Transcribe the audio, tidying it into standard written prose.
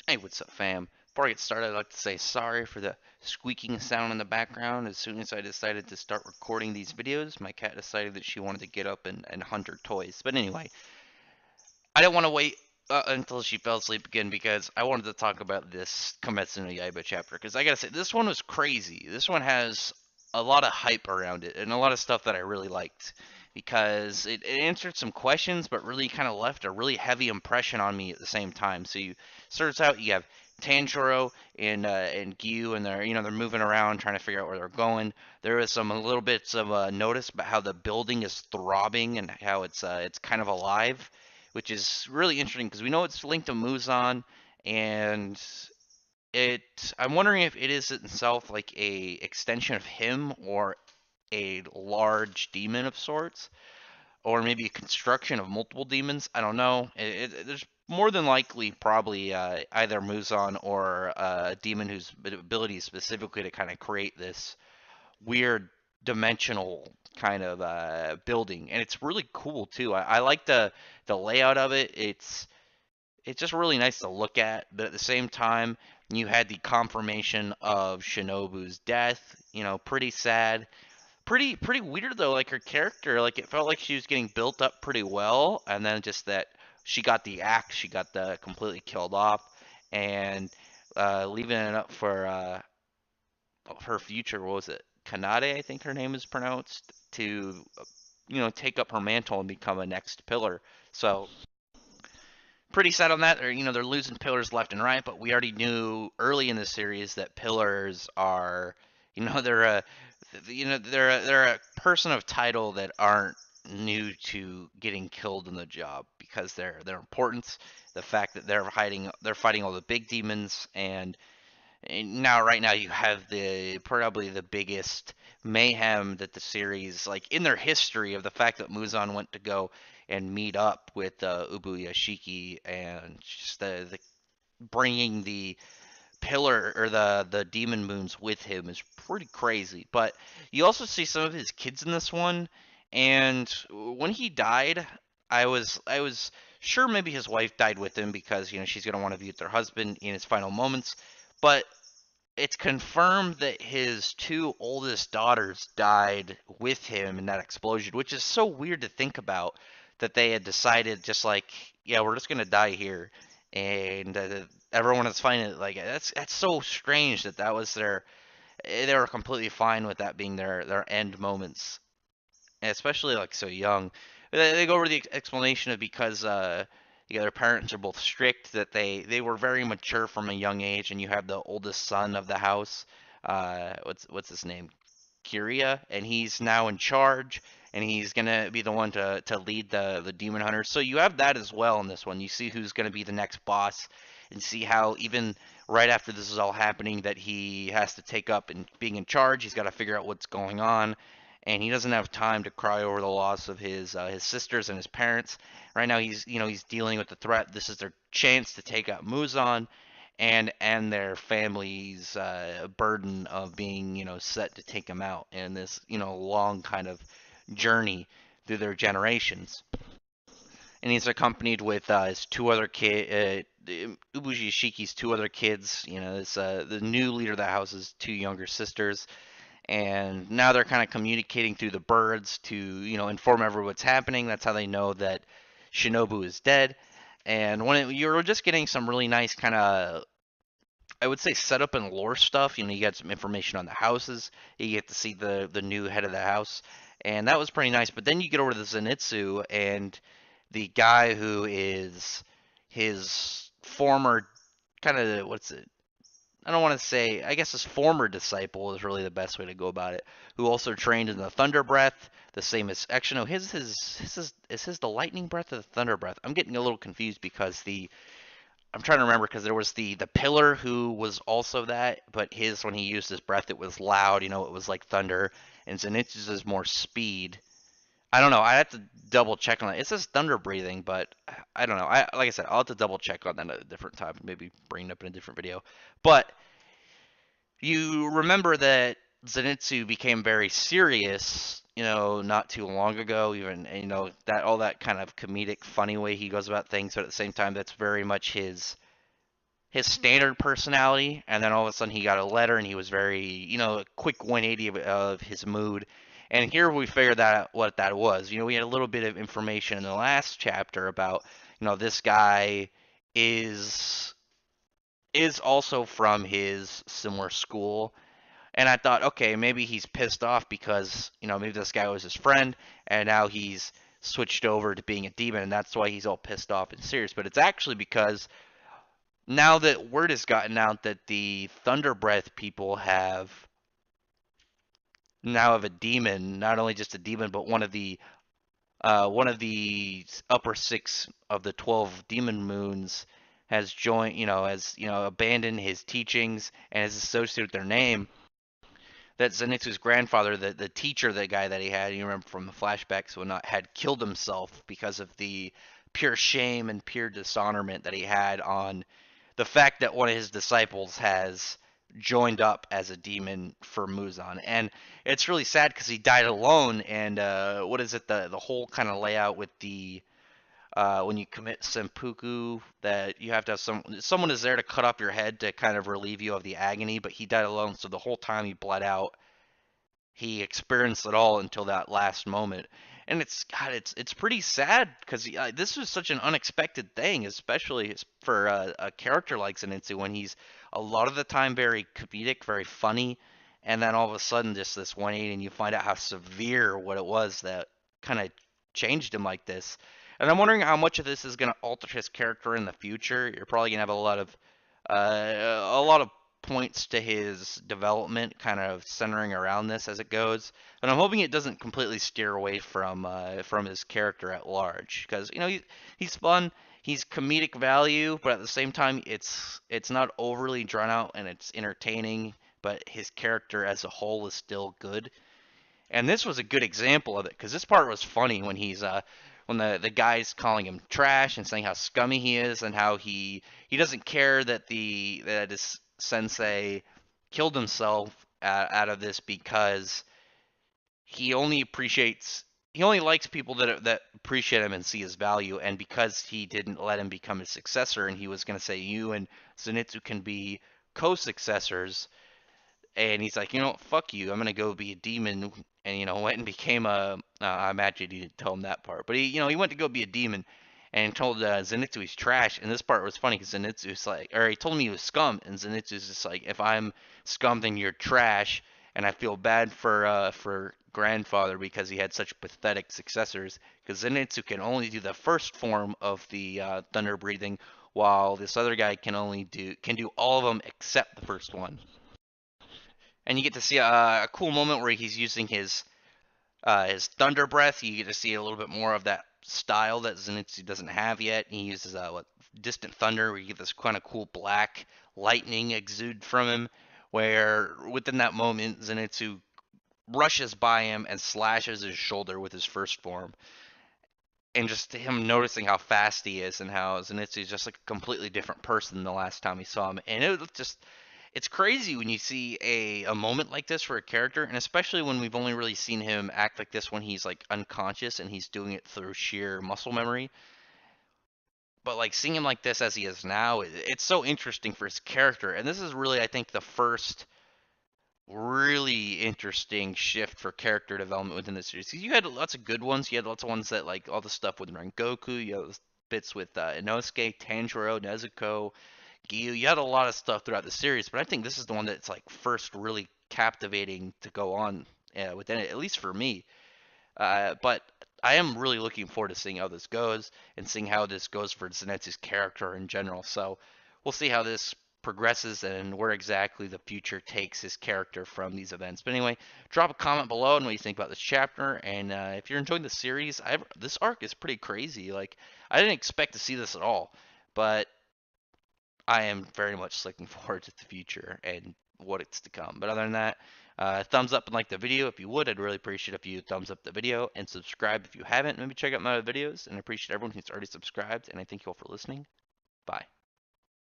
Hey, what's up, fam? Before I get started, I'd like to say sorry for the squeaking sound in the background. As soon as I decided to start recording these videos, my cat decided that she wanted to get up and hunt her toys. But anyway, I didn't want to wait until she fell asleep again because I wanted to talk about this Kimetsu no Yaiba chapter. Because I gotta say, this one was crazy. This one has a lot of hype around it and a lot of stuff that I really liked. Because it answered some questions, but really kind of left a really heavy impression on me at the same time. So you starts out, you have Tanjiro and Gyu, and they're moving around trying to figure out where they're going. There is some little bits of notice about how the building is throbbing and how it's kind of alive, which is really interesting because we know it's linked to Muzan, and I'm wondering if it is itself like a extension of him or a large demon of sorts, or maybe a construction of multiple demons. I don't know. There's more than likely probably either Muzan or a demon whose ability is specifically to kind of create this weird dimensional kind of building, and it's really cool too. I like the layout of it. It's just really nice to look at, but at the same time, you had the confirmation of Shinobu's death. Pretty sad. Pretty weird though. Like her character, like it felt like she was getting built up pretty well, and then just that she got the axe, she got the completely killed off, and leaving it up for her future. What was it? Kanade, I think her name is pronounced, to take up her mantle and become a next pillar. So pretty sad on that. They're losing pillars left and right, but we already knew early in the series that pillars are, they're they're a person of title that aren't new to getting killed in the job because their importance, the fact that they're fighting all the big demons, and now right now you have the probably the biggest mayhem that the series, like in their history, of the fact that Muzan went to go and meet up with Ubuyashiki, and just the bringing the pillar or the demon moons with him is pretty crazy. But you also see some of his kids in this one, and when he died, I was sure maybe his wife died with him because she's gonna want to be with her husband in his final moments, but it's confirmed that his two oldest daughters died with him in that explosion, which is so weird to think about, that they had decided just like, yeah, we're just gonna die here, and everyone is finding it like that's so strange that that was they were completely fine with that being their end moments, and especially like so young. They go over the explanation of because their parents are both strict, that they were very mature from a young age, and you have the oldest son of the house, what's his name, Kiria, and he's now in charge, and he's gonna be the one to lead the demon hunters. So you have that as well in this one. You see who's gonna be the next boss, and see how even right after this is all happening, that he has to take up and being in charge. He's got to figure out what's going on, and he doesn't have time to cry over the loss of his sisters and his parents. Right now, he's dealing with the threat. This is their chance to take out Muzan and their family's burden of being set to take him out in this long kind of journey through their generations. And he's accompanied with his two other Ubuji Shiki's two other kids. It's the new leader of the house's two younger sisters, and now they're kind of communicating through the birds to inform everyone what's happening. That's how they know that Shinobu is dead. And you're just getting some really nice kind of, I would say, setup and lore stuff. You get some information on the houses. You get to see the new head of the house, and that was pretty nice. But then you get over to the Zenitsu, and the guy who is his former kind of, what's it? I don't want to say, I guess his former disciple is really the best way to go about it, who also trained in the Thunder Breath, the same as, actually, no, his the Lightning Breath or the Thunder Breath? I'm getting a little confused because I'm trying to remember, because there was the pillar who was also that, but his, when he used his breath, it was loud, it was like thunder, and Zenitsu's is more speed. I don't know. I have to double check on that. It says thunder breathing, but I don't know. Like I said, I'll have to double check on that at a different time, maybe bring it up in a different video. But you remember that Zenitsu became very serious, not too long ago. Even that all that kind of comedic, funny way he goes about things, but at the same time, that's very much his his standard personality, and then all of a sudden he got a letter and he was very, a quick 180 of his mood. And here we figured out what that was. We had a little bit of information in the last chapter about, this guy is is also from his similar school. And I thought, okay, maybe he's pissed off because, maybe this guy was his friend and now he's switched over to being a demon and that's why he's all pissed off and serious. But it's actually because now that word has gotten out that the Thunder Breath people have a demon, not only just a demon, but one of the upper six of the 12 demon moons has joined, abandoned his teachings and is associated with their name. That Zenitsu's grandfather, the teacher, the guy that he had, you remember from the flashbacks and whatnot, had killed himself because of the pure shame and pure dishonorment that he had on the fact that one of his disciples has joined up as a demon for Muzan. And it's really sad because he died alone. And what is it? The whole kind of layout with the when you commit seppuku, that you have to have someone is there to cut off your head to kind of relieve you of the agony. But he died alone, so the whole time he bled out, he experienced it all until that last moment. And it's pretty sad because this was such an unexpected thing, especially for a character like Zenitsu, when he's a lot of the time very comedic, very funny, and then all of a sudden just this 180 and you find out how severe what it was that kind of changed him like this. And I'm wondering how much of this is going to alter his character in the future. You're probably going to have a lot of points to his development kind of centering around this as it goes. And I'm hoping it doesn't completely steer away from his character at large, because he's fun, he's comedic value, but at the same time it's not overly drawn out and it's entertaining, but his character as a whole is still good. And this was a good example of it because this part was funny when the guy's calling him trash and saying how scummy he is and how he doesn't care that his sensei killed himself out of this because he only likes people that appreciate him and see his value. And because he didn't let him become his successor and he was going to say you and Zenitsu can be co-successors, and he's like, fuck you, I'm gonna go be a demon, and went and became a. I imagine he didn't tell him that part, but he went to go be a demon, and told Zenitsu he's trash. And this part was funny because Zenitsu's like, or he told me he was scum, and Zenitsu's just like, if I'm scum, then you're trash, and I feel bad for grandfather because he had such pathetic successors. Because Zenitsu can only do the first form of the thunder breathing, while this other guy can do all of them except the first one. And you get to see a cool moment where he's using his thunder breath. You get to see a little bit more of that style that Zenitsu doesn't have yet. He uses distant thunder, where you get this kind of cool black lightning exude from him. Where within that moment, Zenitsu rushes by him and slashes his shoulder with his first form. And just him noticing how fast he is and how Zenitsu is just like a completely different person than the last time he saw him. And it's crazy when you see a moment like this for a character, and especially when we've only really seen him act like this when he's like unconscious and he's doing it through sheer muscle memory. But like seeing him like this as he is now, it's so interesting for his character. And this is really, I think, the first really interesting shift for character development within the series. You had lots of good ones. You had lots of ones that, like all the stuff with Rengoku. You had bits with Inosuke, Tanjiro, Nezuko, Gyu. You had a lot of stuff throughout the series, but I think this is the one that's like first really captivating to go on within it, at least for me. But I am really looking forward to seeing how this goes and seeing how this goes for Zenitsu's character in general. So we'll see how this progresses and where exactly the future takes his character from these events. But anyway, drop a comment below on what you think about this chapter. And if you're enjoying the series, this arc is pretty crazy. Like, I didn't expect to see this at all, but I am very much looking forward to the future and what it's to come. But other than that, thumbs up and like the video if you would. I'd really appreciate if you thumbs up the video and subscribe if you haven't. Maybe check out my other videos, and I appreciate everyone who's already subscribed. And I thank you all for listening. Bye.